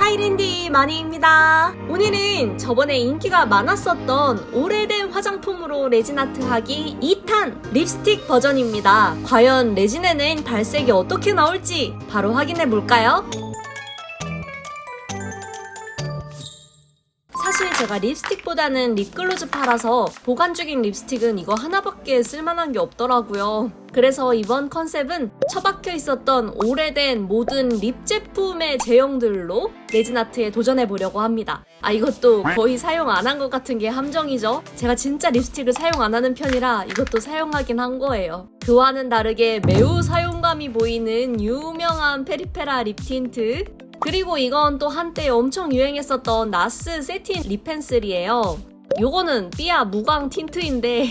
하이랜디 마니입니다. 오늘은 저번에 인기가 많았었던 오래된 화장품으로 레진 아트 하기 2탄 립스틱 버전입니다. 과연 레진에는 발색이 어떻게 나올지 바로 확인해볼까요? 사실 제가 립스틱보다는 립글로즈 팔아서 보관 중인 립스틱은 이거 하나밖에 쓸만한 게 없더라고요. 그래서 이번 컨셉은 처박혀 있었던 오래된 모든 립 제품의 제형들로 레진 아트에 도전해보려고 합니다. 이것도 거의 사용 안 한 것 같은 게 함정이죠. 제가 진짜 립스틱을 사용 안 하는 편이라 이것도 사용하긴 한 거예요. 그와는 다르게 매우 사용감이 보이는 유명한 페리페라 립 틴트, 그리고 이건 또 한때 엄청 유행했었던 나스 세틴 립 펜슬이에요. 요거는 삐아 무광 틴트인데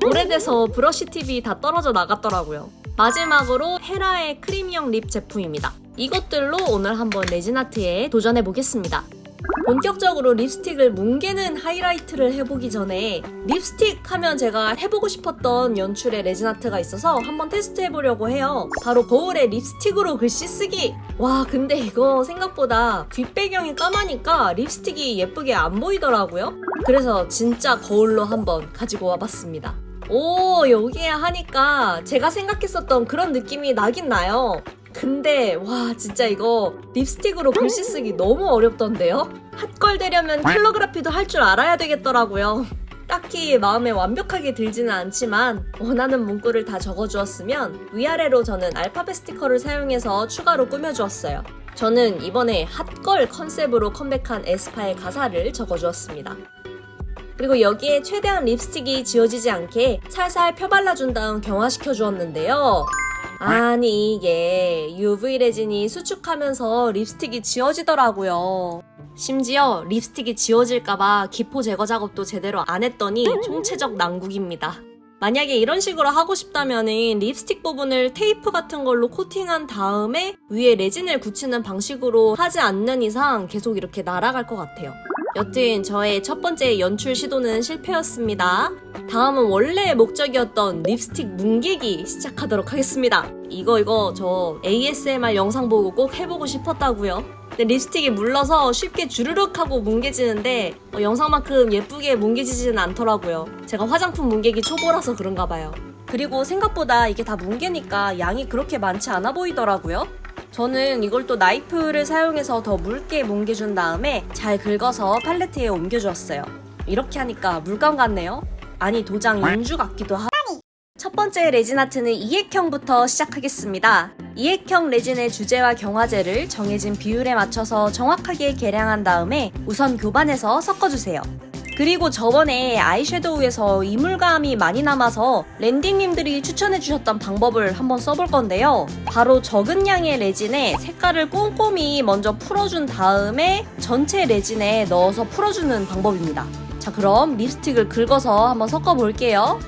오래돼서 브러쉬 팁이 다 떨어져 나갔더라고요. 마지막으로 헤라의 크림형 립 제품입니다. 이것들로 오늘 한번 레진 아트에 도전해보겠습니다. 본격적으로 립스틱을 뭉개는 하이라이트를 해보기 전에 립스틱 하면 제가 해보고 싶었던 연출의 레진 아트가 있어서 한번 테스트해보려고 해요. 바로 거울에 립스틱으로 글씨 쓰기! 와, 근데 이거 생각보다 뒷배경이 까마니까 립스틱이 예쁘게 안 보이더라고요. 그래서 진짜 거울로 한번 가지고 와봤습니다. 오, 여기에 하니까 제가 생각했었던 그런 느낌이 나긴 나요. 근데 와, 진짜 이거 립스틱으로 글씨 쓰기 너무 어렵던데요? 핫걸 되려면 캘러그라피도 할 줄 알아야 되겠더라고요. 딱히 마음에 완벽하게 들지는 않지만 원하는 문구를 다 적어주었으면 위아래로 저는 알파벳 스티커를 사용해서 추가로 꾸며주었어요. 저는 이번에 핫걸 컨셉으로 컴백한 에스파의 가사를 적어주었습니다. 그리고 여기에 최대한 립스틱이 지워지지 않게 살살 펴발라준 다음 경화시켜 주었는데요. 아니, 이게 UV 레진이 수축하면서 립스틱이 지워지더라고요. 심지어 립스틱이 지워질까봐 기포 제거 작업도 제대로 안 했더니 총체적 난국입니다. 만약에 이런 식으로 하고 싶다면 립스틱 부분을 테이프 같은 걸로 코팅한 다음에 위에 레진을 붙이는 방식으로 하지 않는 이상 계속 이렇게 날아갈 것 같아요. 여튼 저의 첫 번째 연출 시도는 실패였습니다. 다음은 원래의 목적이었던 립스틱 뭉개기 시작하도록 하겠습니다. 이거 저 ASMR 영상 보고 꼭 해보고 싶었다고요. 근데 립스틱이 물러서 쉽게 주르륵 하고 뭉개지는데 영상만큼 예쁘게 뭉개지지는 않더라고요. 제가 화장품 뭉개기 초보라서 그런가 봐요. 그리고 생각보다 이게 다 뭉개니까 양이 그렇게 많지 않아 보이더라고요. 저는 이걸 또 나이프를 사용해서 더 묽게 뭉개준 다음에 잘 긁어서 팔레트에 옮겨주었어요. 이렇게 하니까 물감 같네요. 아니, 도장 인주 같기도 하고. 첫 번째 레진 아트는 이액형부터 시작하겠습니다. 이액형 레진의 주제와 경화제를 정해진 비율에 맞춰서 정확하게 계량한 다음에 우선 교반해서 섞어주세요. 그리고 저번에 아이섀도우에서 이물감이 많이 남아서 랜디님들이 추천해주셨던 방법을 한번 써볼 건데요. 바로 적은 양의 레진에 색깔을 꼼꼼히 먼저 풀어준 다음에 전체 레진에 넣어서 풀어주는 방법입니다. 자, 그럼 립스틱을 긁어서 한번 섞어볼게요.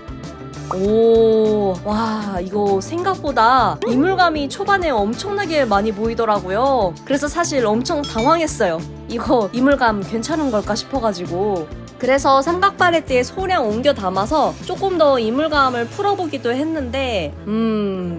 오, 와, 이거 생각보다 이물감이 초반에 엄청나게 많이 보이더라고요. 그래서 사실 엄청 당황했어요. 이거 이물감 괜찮은 걸까 싶어가지고. 그래서 삼각 팔레트에 소량 옮겨 담아서 조금 더 이물감을 풀어보기도 했는데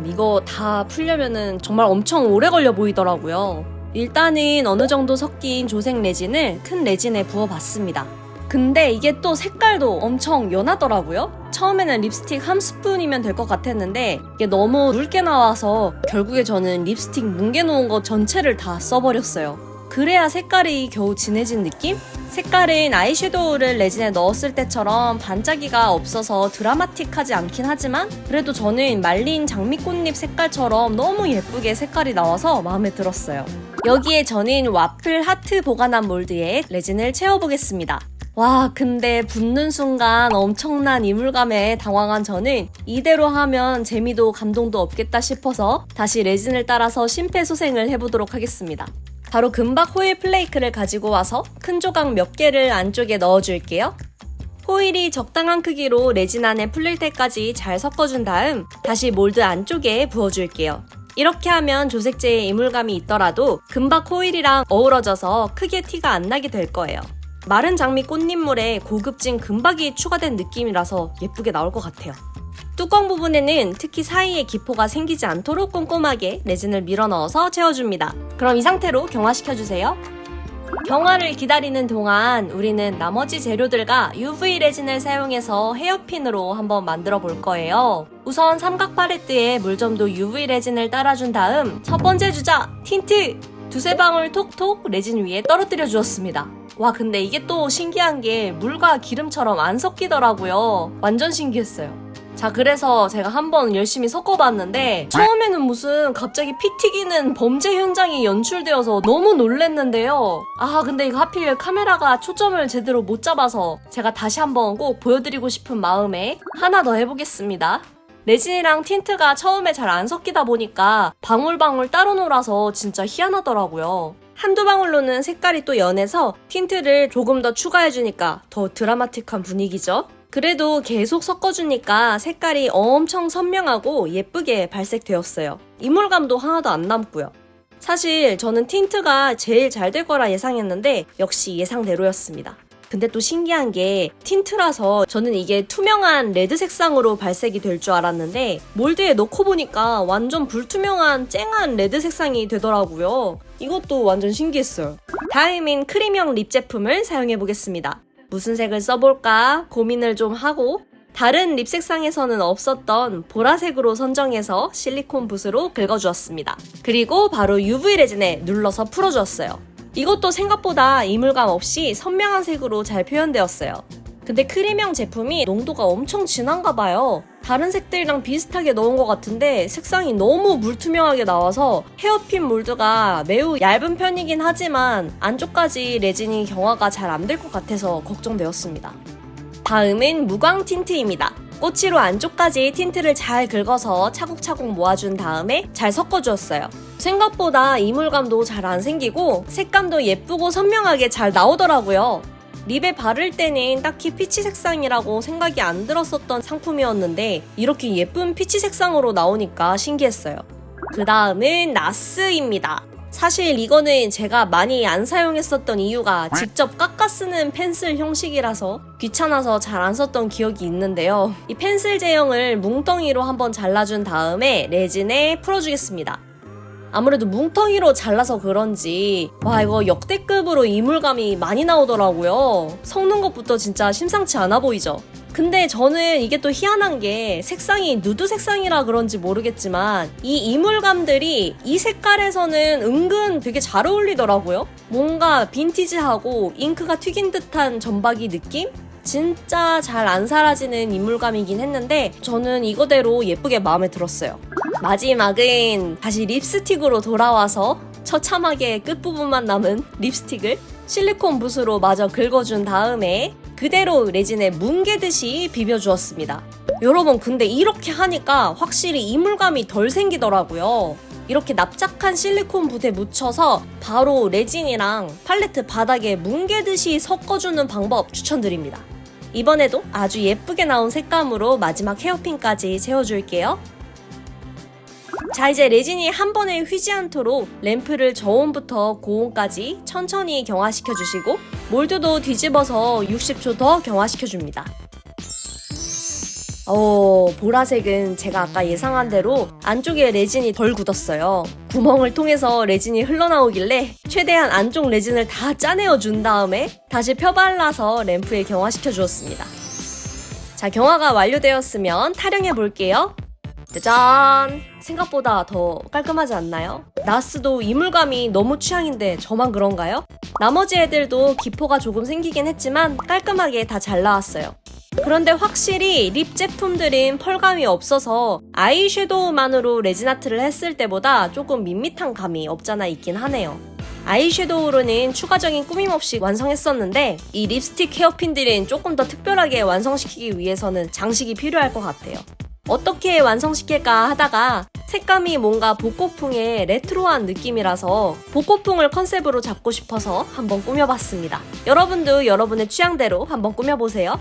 이거 다 풀려면은 정말 엄청 오래 걸려 보이더라고요. 일단은 어느 정도 섞인 조색 레진을 큰 레진에 부어봤습니다. 근데 이게 또 색깔도 엄청 연하더라고요. 처음에는 립스틱 한 스푼이면 될 것 같았는데 이게 너무 묽게 나와서 결국에 저는 립스틱 뭉개놓은 거 전체를 다 써버렸어요. 그래야 색깔이 겨우 진해진 느낌? 색깔은 아이섀도우를 레진에 넣었을 때처럼 반짝이가 없어서 드라마틱하지 않긴 하지만 그래도 저는 말린 장미꽃잎 색깔처럼 너무 예쁘게 색깔이 나와서 마음에 들었어요. 여기에 저는 와플 하트 보관한 몰드에 레진을 채워보겠습니다. 와, 근데 붓는 순간 엄청난 이물감에 당황한 저는 이대로 하면 재미도 감동도 없겠다 싶어서 다시 레진을 따라서 심폐소생을 해보도록 하겠습니다. 바로 금박 호일 플레이크를 가지고 와서 큰 조각 몇 개를 안쪽에 넣어줄게요. 호일이 적당한 크기로 레진 안에 풀릴 때까지 잘 섞어준 다음 다시 몰드 안쪽에 부어줄게요. 이렇게 하면 조색제에 이물감이 있더라도 금박 호일이랑 어우러져서 크게 티가 안 나게 될 거예요. 마른 장미 꽃잎물에 고급진 금박이 추가된 느낌이라서 예쁘게 나올 것 같아요. 뚜껑 부분에는 특히 사이에 기포가 생기지 않도록 꼼꼼하게 레진을 밀어 넣어서 채워줍니다. 그럼 이 상태로 경화시켜주세요. 경화를 기다리는 동안 우리는 나머지 재료들과 UV 레진을 사용해서 헤어핀으로 한번 만들어 볼 거예요. 우선 삼각 팔레트에 물점도 UV 레진을 따라준 다음 첫 번째 주자 틴트! 두세 방울 톡톡 레진 위에 떨어뜨려 주었습니다. 와, 근데 이게 또 신기한 게 물과 기름처럼 안 섞이더라고요. 완전 신기했어요. 자, 그래서 제가 한번 열심히 섞어봤는데 처음에는 무슨 갑자기 피 튀기는 범죄 현장이 연출되어서 너무 놀랬는데요. 아, 근데 이거 하필 카메라가 초점을 제대로 못 잡아서 제가 다시 한번 꼭 보여드리고 싶은 마음에 하나 더 해보겠습니다. 레진이랑 틴트가 처음에 잘 안 섞이다 보니까 방울방울 따로 놀아서 진짜 희한하더라고요. 한두 방울로는 색깔이 또 연해서 틴트를 조금 더 추가해주니까 더 드라마틱한 분위기죠. 그래도 계속 섞어주니까 색깔이 엄청 선명하고 예쁘게 발색되었어요. 이물감도 하나도 안 남고요. 사실 저는 틴트가 제일 잘 될 거라 예상했는데 역시 예상대로였습니다. 근데 또 신기한 게 틴트라서 저는 이게 투명한 레드 색상으로 발색이 될 줄 알았는데 몰드에 넣고 보니까 완전 불투명한 쨍한 레드 색상이 되더라고요. 이것도 완전 신기했어요. 다음인 크림형 립 제품을 사용해 보겠습니다. 무슨 색을 써볼까 고민을 좀 하고 다른 립 색상에서는 없었던 보라색으로 선정해서 실리콘 붓으로 긁어주었습니다. 그리고 바로 UV 레진에 눌러서 풀어주었어요. 이것도 생각보다 이물감 없이 선명한 색으로 잘 표현되었어요. 근데 크림형 제품이 농도가 엄청 진한가 봐요. 다른 색들이랑 비슷하게 넣은 것 같은데 색상이 너무 물투명하게 나와서 헤어핀 몰드가 매우 얇은 편이긴 하지만 안쪽까지 레진이 경화가 잘 안 될 것 같아서 걱정되었습니다. 다음은 무광 틴트입니다. 꼬치로 안쪽까지 틴트를 잘 긁어서 차곡차곡 모아준 다음에 잘 섞어주었어요. 생각보다 이물감도 잘 안 생기고 색감도 예쁘고 선명하게 잘 나오더라고요. 립에 바를 때는 딱히 피치 색상이라고 생각이 안 들었었던 상품이었는데 이렇게 예쁜 피치 색상으로 나오니까 신기했어요. 그 다음은 나스입니다. 사실 이거는 제가 많이 안 사용했었던 이유가 직접 깎아 쓰는 펜슬 형식이라서 귀찮아서 잘 안 썼던 기억이 있는데요. 이 펜슬 제형을 뭉텅이로 한번 잘라준 다음에 레진에 풀어주겠습니다. 아무래도 뭉텅이로 잘라서 그런지 와, 이거 역대급으로 이물감이 많이 나오더라고요. 섞는 것부터 진짜 심상치 않아 보이죠? 근데 저는 이게 또 희한한 게 색상이 누드 색상이라 그런지 모르겠지만 이 이물감들이 이 색깔에서는 은근 되게 잘 어울리더라고요. 뭔가 빈티지하고 잉크가 튀긴 듯한 점박이 느낌? 진짜 잘 안 사라지는 이물감이긴 했는데 저는 이거대로 예쁘게 마음에 들었어요. 마지막은 다시 립스틱으로 돌아와서 처참하게 끝부분만 남은 립스틱을 실리콘 붓으로 마저 긁어준 다음에 그대로 레진에 뭉개듯이 비벼주었습니다. 여러분, 근데 이렇게 하니까 확실히 이물감이 덜 생기더라고요. 이렇게 납작한 실리콘 붓에 묻혀서 바로 레진이랑 팔레트 바닥에 뭉개듯이 섞어주는 방법 추천드립니다. 이번에도 아주 예쁘게 나온 색감으로 마지막 헤어핀까지 채워줄게요. 자, 이제 레진이 한 번에 휘지 않도록 램프를 저온부터 고온까지 천천히 경화시켜주시고 몰드도 뒤집어서 60초 더 경화시켜줍니다. 보라색은 제가 아까 예상한 대로 안쪽에 레진이 덜 굳었어요. 구멍을 통해서 레진이 흘러나오길래 최대한 안쪽 레진을 다 짜내어 준 다음에 다시 펴발라서 램프에 경화시켜 주었습니다. 자, 경화가 완료되었으면 타령해 볼게요. 짜잔! 생각보다 더 깔끔하지 않나요? 나스도 이물감이 너무 취향인데 저만 그런가요? 나머지 애들도 기포가 조금 생기긴 했지만 깔끔하게 다 잘 나왔어요. 그런데 확실히 립 제품들은 펄감이 없어서 아이섀도우만으로 레진 아트를 했을 때보다 조금 밋밋한 감이 없잖아 있긴 하네요. 아이섀도우로는 추가적인 꾸밈 없이 완성했었는데 이 립스틱 헤어핀들은 조금 더 특별하게 완성시키기 위해서는 장식이 필요할 것 같아요. 어떻게 완성시킬까 하다가 색감이 뭔가 복고풍의 레트로한 느낌이라서 복고풍을 컨셉으로 잡고 싶어서 한번 꾸며봤습니다. 여러분도 여러분의 취향대로 한번 꾸며보세요.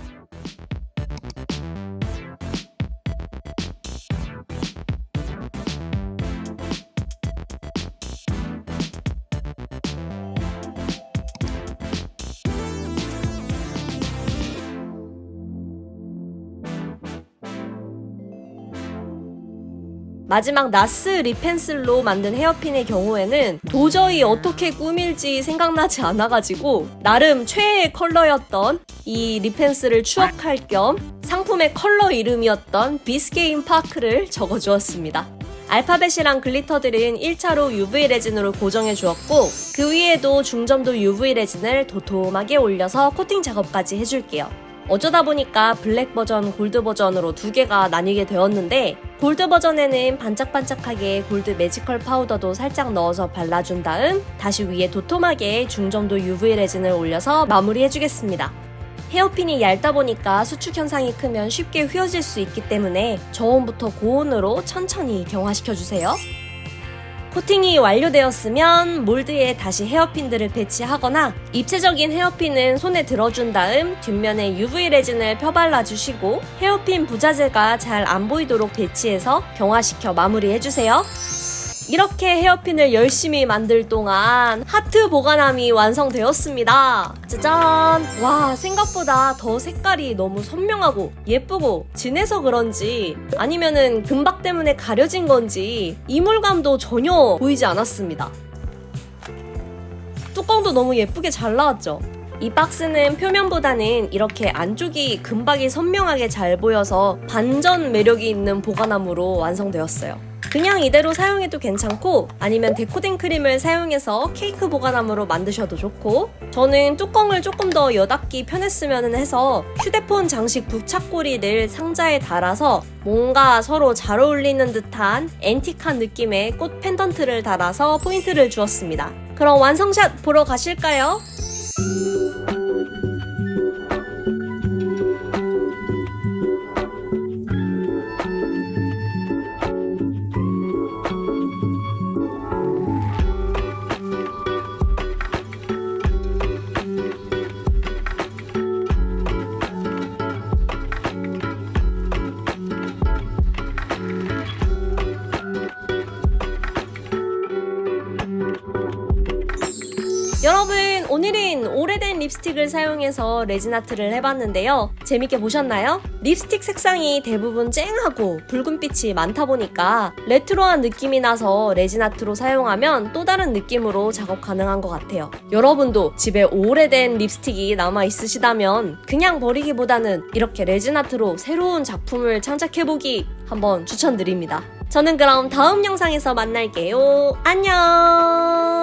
마지막 나스 립 펜슬로 만든 헤어핀의 경우에는 도저히 어떻게 꾸밀지 생각나지 않아가지고 나름 최애의 컬러였던 이 립 펜슬을 추억할 겸 상품의 컬러 이름이었던 비스케인 파크를 적어주었습니다. 알파벳이랑 글리터들은 1차로 UV 레진으로 고정해 주었고 그 위에도 중점도 UV 레진을 도톰하게 올려서 코팅 작업까지 해줄게요. 어쩌다 보니까 블랙 버전, 골드 버전으로 두 개가 나뉘게 되었는데 골드 버전에는 반짝반짝하게 골드 매지컬 파우더도 살짝 넣어서 발라준 다음 다시 위에 도톰하게 중점도 UV 레진을 올려서 마무리해주겠습니다. 헤어핀이 얇다 보니까 수축 현상이 크면 쉽게 휘어질 수 있기 때문에 저온부터 고온으로 천천히 경화시켜주세요. 코팅이 완료되었으면 몰드에 다시 헤어핀들을 배치하거나 입체적인 헤어핀은 손에 들어준 다음 뒷면에 UV 레진을 펴발라주시고 헤어핀 부자재가 잘 안 보이도록 배치해서 경화시켜 마무리해주세요. 이렇게 헤어핀을 열심히 만들 동안 하트 보관함이 완성되었습니다. 짜잔! 와, 생각보다 더 색깔이 너무 선명하고 예쁘고 진해서 그런지 아니면은 금박 때문에 가려진 건지 이물감도 전혀 보이지 않았습니다. 뚜껑도 너무 예쁘게 잘 나왔죠? 이 박스는 표면보다는 이렇게 안쪽이 금박이 선명하게 잘 보여서 반전 매력이 있는 보관함으로 완성되었어요. 그냥 이대로 사용해도 괜찮고 아니면 데코딩 크림을 사용해서 케이크 보관함으로 만드셔도 좋고 저는 뚜껑을 조금 더 여닫기 편했으면 해서 휴대폰 장식 부착고리를 상자에 달아서 뭔가 서로 잘 어울리는 듯한 앤틱한 느낌의 꽃 펜던트를 달아서 포인트를 주었습니다. 그럼 완성샷 보러 가실까요? 여러분, 오늘은 오래된 립스틱을 사용해서 레진 아트를 해봤는데요. 재밌게 보셨나요? 립스틱 색상이 대부분 쨍하고 붉은빛이 많다 보니까 레트로한 느낌이 나서 레진 아트로 사용하면 또 다른 느낌으로 작업 가능한 것 같아요. 여러분도 집에 오래된 립스틱이 남아있으시다면 그냥 버리기보다는 이렇게 레진 아트로 새로운 작품을 창작해보기 한번 추천드립니다. 저는 그럼 다음 영상에서 만날게요. 안녕!